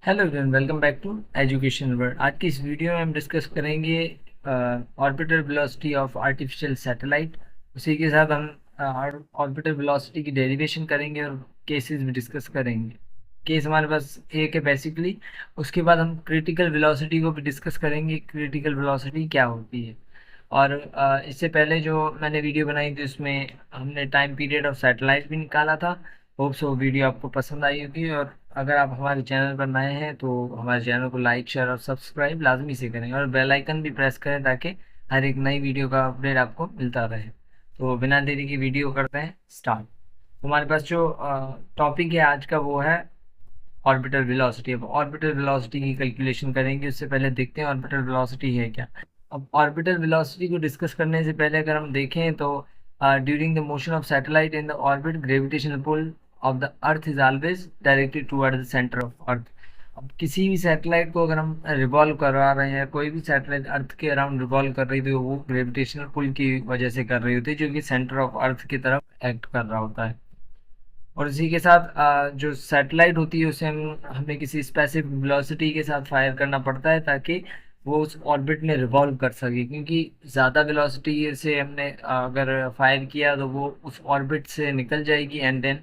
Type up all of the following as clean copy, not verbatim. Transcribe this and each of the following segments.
Hello everyone, welcome back to Education World. आज की इस वीडियो में हम डिस्कस करेंगे orbital velocity of artificial satellite. उसी के साथ हम ऑर्बिटल वेलोसिटी की डेरिवेशन करेंगे और केसेस भी डिस्कस करेंगे। केस हमारे पास एक है बेसिकली। उसके बाद हम क्रिटिकल वेलोसिटी को भी डिस्कस करेंगे, क्रिटिकल वेलोसिटी क्या होती है। और इससे पहले जो मैंने वीडियो बनाई थी उसमें हमने टाइम पीरियड ऑफ सैटेलाइट भी निकाला था। होप सो वीडियो आपको पसंद आई होगी। और अगर आप हमारे चैनल पर नए हैं तो हमारे चैनल को लाइक शेयर और सब्सक्राइब लाजमी से करें और बेल आइकन भी प्रेस करें ताकि हर एक नई वीडियो का अपडेट आपको मिलता रहे। तो बिना देरी की वीडियो करते हैं स्टार्ट। हमारे पास जो टॉपिक है आज का वो है ऑर्बिटल वेलोसिटी। अब ऑर्बिटल वेलोसिटी की कैलकुलेशन करेंगे, उससे पहले देखते हैं ऑर्बिटल वेलोसिटी है क्या। अब ऑर्बिटल वेलोसिटी को डिस्कस करने से पहले अगर हम देखें तो during the motion of satellite in the orbit gravitational pull of the earth is always directed toward the centre of earth. अब किसी भी सैटेलाइट को अगर हम रिवॉल्व करवा रहे हैं, कोई भी सैटेलाइट अर्थ के अराउंड रिवॉल्व कर रही थी, तो वो ग्रेविटेशनल पुल की वजह से कर रही होती है जो कि सेंटर ऑफ अर्थ की तरफ एक्ट कर रहा होता है। और इसी के साथ जो सैटेलाइट होती है उसे हमें किसी स्पेसिफिक वेलोसिटी के साथ फायर करना पड़ता है ताकि वो उस ऑर्बिट में रिवॉल्व कर सके, क्योंकि ज़्यादा वेलोसिटी से हमने अगर फायर किया तो वो उस ऑर्बिट से निकल जाएगी and then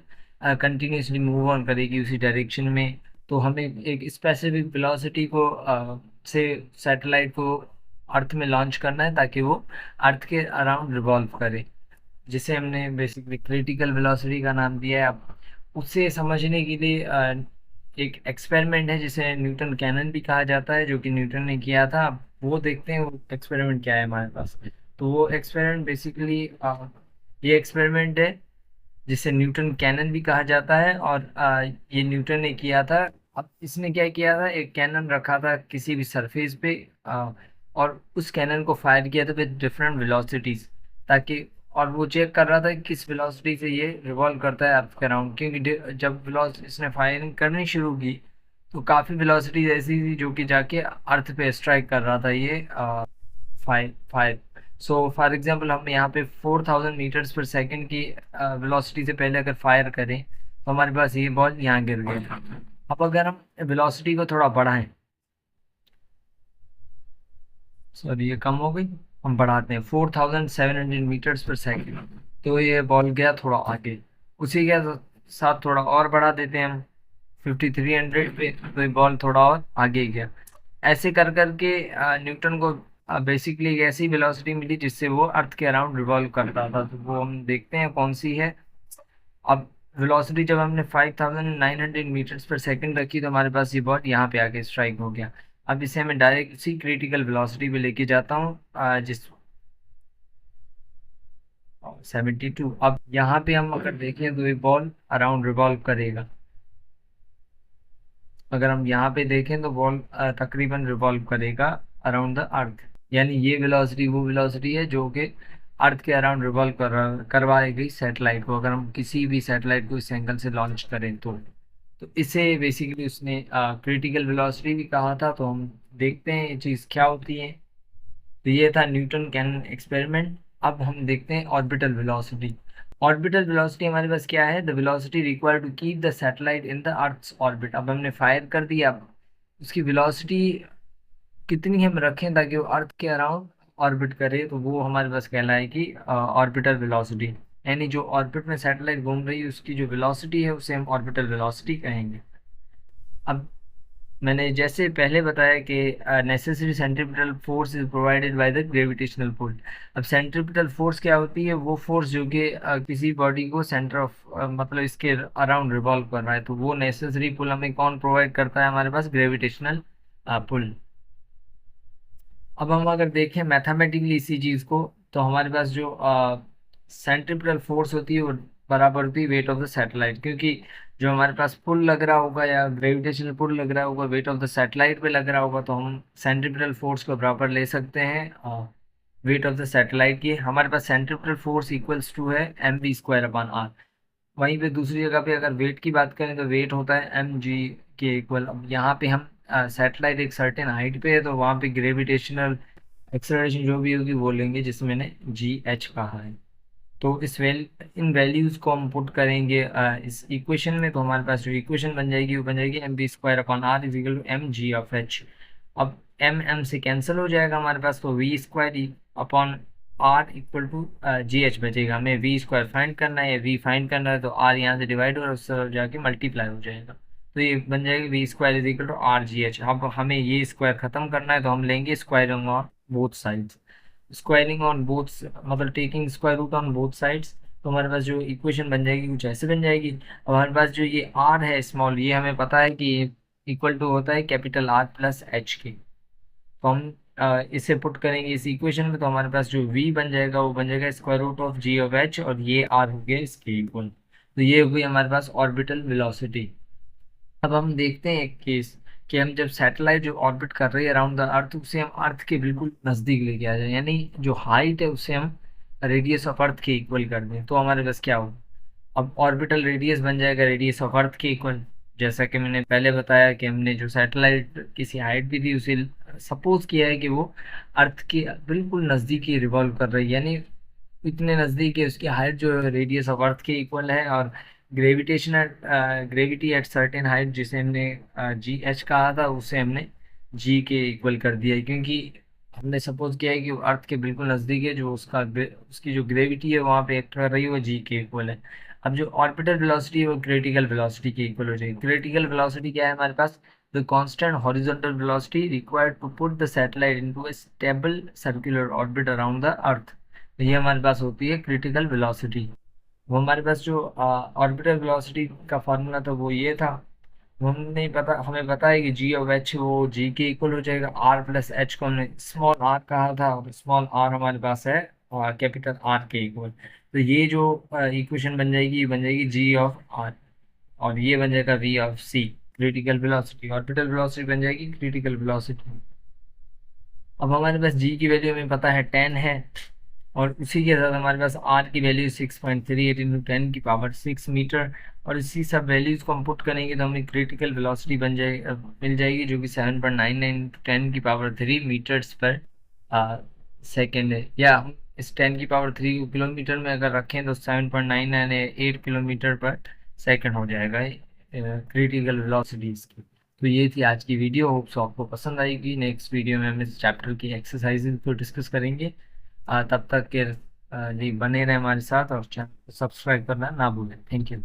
continuously move on करेगी उसी डायरेक्शन में। तो हमें एक स्पेसिफिक वेलोसिटी को से सैटेलाइट को अर्थ में लॉन्च करना है ताकि वो अर्थ के अराउंड रिवॉल्व करे, जिसे हमने बेसिकली क्रिटिकल वेलोसिटी का नाम दिया है। अब उससे समझने के लिए एक एक्सपेरिमेंट है जिसे न्यूटन कैनन भी कहा जाता है, जो कि न्यूटन ने किया था। अब वो देखते हैं वो एक्सपेरिमेंट क्या है हमारे पास। तो वो एक्सपेरिमेंट बेसिकली ये एक्सपेरिमेंट है जिसे न्यूटन कैनन भी कहा जाता है और ये न्यूटन ने किया था। अब इसने क्या किया था, एक कैनन रखा था किसी भी सरफेस पे और उस कैनन को फायर किया था विद डिफरेंट वेलोसिटीज, ताकि और वो चेक कर रहा था कि किस वेलोसिटी से ये रिवॉल्व करता है अर्थ के अराउंड। क्योंकि जब वेलोसिटी इसने फायरिंग करनी शुरू की तो काफ़ी वेलोसिटीज ऐसी थी जो कि जाके अर्थ पे स्ट्राइक कर रहा था ये fire fire. So for example हम यहाँ पे 4000 मीटर्स पर सेकंड की वेलोसिटी से पहले अगर फायर करें तो हमारे पास ये बॉल यहाँ गिर गया। अब अगर हम वेलोसिटी को थोड़ा बढ़ाएं, सॉरी ये कम हो गई, हम बढ़ाते हैं 4700 मीटर्स पर सेकंड, तो ये बॉल गया थोड़ा आगे। उसी के साथ थोड़ा और बढ़ा देते हैं हम 5300 पे, तो ये बॉल थोड़ा और आगे गया। ऐसे कर करके न्यूटन को बेसिकली एक ऐसी वेलोसिटी मिली जिससे वो अर्थ के अराउंड रिवॉल्व करता था। तो वो हम देखते हैं कौन सी है। अब वेलोसिटी जब हमने 5900 मीटर्स पर सेकंड रखी तो हमारे पास ये बॉल यहाँ पे आके स्ट्राइक हो गया। अब इसे मैं डायरेक्ट उसी क्रिटिकल वेलोसिटी पे लेके जाता हूँ जिस 72। अब यहाँ पे हम अगर देखें तो ये बॉल अराउंड रिवॉल्व करेगा। अगर हम यहाँ पे देखें तो बॉल तकरीबन रिवॉल्व करेगा अराउंड द अर्थ। यानी ये वेलोसिटी वो वेलोसिटी है जो कि अर्थ के अराउंड रिवॉल्व करवाई गई सैटेलाइट को, अगर हम किसी भी सैटेलाइट को इस एंगल से लॉन्च करें तो इसे बेसिकली उसने क्रिटिकल वेलोसिटी भी कहा था। तो हम देखते हैं ये चीज़ क्या होती है। तो ये था न्यूटन कैनन एक्सपेरिमेंट। अब हम देखते हैं ऑर्बिटल वेलोसिटी। ऑर्बिटल वेलोसिटी हमारे पास क्या है, the velocity required to keep the satellite in the earth's orbit. अब हमने फायर कर दिया, अब उसकी वेलोसिटी कितनी हम रखें ताकि वो अर्थ के अराउंड ऑर्बिट करे, तो वो हमारे पास कहलाएगी ऑर्बिटल वेलोसिटी। यानी जो ऑर्बिट में सैटेलाइट घूम रही है उसकी जो वेलोसिटी है उसे हम ऑर्बिटल वेलोसिटी कहेंगे। अब मैंने जैसे पहले बताया कि necessary centripetal force is provided by the gravitational pull. अब सेंट्रीपिटल फोर्स क्या होती है, वो फोर्स जो कि किसी बॉडी को सेंटर ऑफ मतलब इसके अराउंड रिवॉल्व कर रहा है, तो वो नेसेसरी पुल हमें कौन प्रोवाइड करता है, हमारे पास ग्रेविटेशनल पुल। अब हम अगर देखें मैथमेटिकली इसी चीज़ को, तो हमारे पास जो सेंट्रीपिटल फोर्स होती है वो बराबर होती है वेट ऑफ द सैटेलाइट। क्योंकि जो हमारे पास पुल लग रहा होगा या ग्रेविटेशनल पुल लग रहा होगा वेट ऑफ द सैटेलाइट पे लग रहा होगा, तो हम सेंट्रीपिटल फोर्स को बराबर ले सकते हैं वेट ऑफ द सैटेलाइट की। हमारे पास सेंट्रीपिटल फोर्स इक्वल्स टू है mv² / r। वहीं पे दूसरी जगह पे अगर वेट की बात करें तो वेट होता है mg के इक्वल। अब यहाँ पे हम सैटेलाइट एक सर्टेन हाइट पे है तो वहाँ पे ग्रेविटेशनल एक्सेलरेशन जो भी होगी वो लेंगे जिसमें मैंने जी एच कहा है। तो इन वैल्यूज को हम पुट करेंगे इस इक्वेशन में, तो हमारे पास जो इक्वेशन बन जाएगी वो बन जाएगी mv² / r = mg/h। अब m से कैंसिल हो जाएगा हमारे पास, तो v²/r=gh बचेगा। हमें v² फाइंड करना है या v फाइंड करना है, तो r यहाँ से डिवाइड हो रहा है, उससे जाके मल्टीप्लाई हो जाएगा, तो ये बन जाएगी v² = rgh। अब हमें ये स्क्वायर खत्म करना है, तो हम लेंगे squaring on both sides. Squaring on both मतलब taking square root on both sides, तो हमारे पास जो इक्वेशन बन जाएगी कुछ ऐसे बन जाएगी। अब हमारे पास जो ये r है स्मॉल, ये हमें पता है कि इक्वल टू होता है कैपिटल R प्लस एच के, तो हम इसे पुट करेंगे इस इक्वेशन में, तो हमारे पास जो v बन जाएगा वो बन जाएगा √g(h), और ये r हो गया इसके इक्वल। तो ये हो गई हमारे पास ऑर्बिटल वेलोसिटी। अब हम देखते हैं एक केस कि हम जब सैटेलाइट जो ऑर्बिट कर रही है अराउंड द अर्थ, उसे हम अर्थ के बिल्कुल नज़दीक लेके आ जाए, यानी जो हाइट है उसे हम रेडियस ऑफ अर्थ के इक्वल कर दें, तो हमारे पास क्या होगा। अब ऑर्बिटल रेडियस बन जाएगा रेडियस ऑफ अर्थ के इक्वल। जैसा कि मैंने पहले बताया कि हमने जो सैटेलाइट किसी हाइट भी दी, उसे सपोज किया है कि वो अर्थ के बिल्कुल नज़दीक ही रिवॉल्व कर रही है, यानी इतने नज़दीक है, उसकी हाइट जो रेडियस ऑफ अर्थ के इक्वल है। और ग्रेविटी एट सर्टेन हाइट, जिसे हमने GH कहा था, उसे हमने G के इक्वल कर दिया है, क्योंकि हमने सपोज किया है कि वो अर्थ के बिल्कुल नज़दीक है, जो उसकी जो ग्रेविटी है वहाँ पे एक्ट कर रही है वो G के इक्वल है। अब जो ऑर्बिटल वेलोसिटी है वो क्रिटिकल वेलोसिटी के इक्वल हो जाएगी। क्रिटिकल वेलोसिटी क्या है हमारे पास, the constant horizontal velocity required to put the satellite into a stable circular orbit around the earth, तो ये हमारे पास होती है क्रिटिकल वेलोसिटी। वो हमारे पास जो ऑर्बिटल वेलोसिटी का फार्मूला था वो ये था। हमें पता है कि g(h) वो g के इक्वल हो जाएगा। r प्लस h को हमने स्मॉल r कहा था, और स्मॉल r हमारे पास है कैपिटल R के इक्वल। तो ये जो इक्वेशन बन जाएगी, ये बन जाएगी g(r), और ये बन जाएगा v(c), critical velocity. Orbital velocity बन जाएगी क्रिटिकल वेलोसिटी। अब हमारे पास g की वैल्यू हमें पता है 10 है, और उसी के साथ हमारे पास r की वैल्यू 6.38 इंटू 10⁻6 मीटर, और इसी सब वैल्यूज को हम पुट करेंगे तो हमें क्रिटिकल वेलोसिटी मिल जाएगी, जो कि 7.99 इंटू 10⁻3 मीटर्स पर सेकेंड है। या हम इस 10⁻3 को किलोमीटर में अगर रखें तो 7.99 किलोमीटर पर सेकेंड हो जाएगा क्रिटिकल वेलोसिटी इसकी। तो ये थी आज की वीडियो, होप सो आपको पसंद आएगी। नेक्स्ट वीडियो में हम इस चैप्टर की एक्सरसाइजेज को डिस्कस करेंगे। तब तक के लिए बने रहे हमारे साथ, और चैनल को सब्सक्राइब करना ना भूलें। Thank you.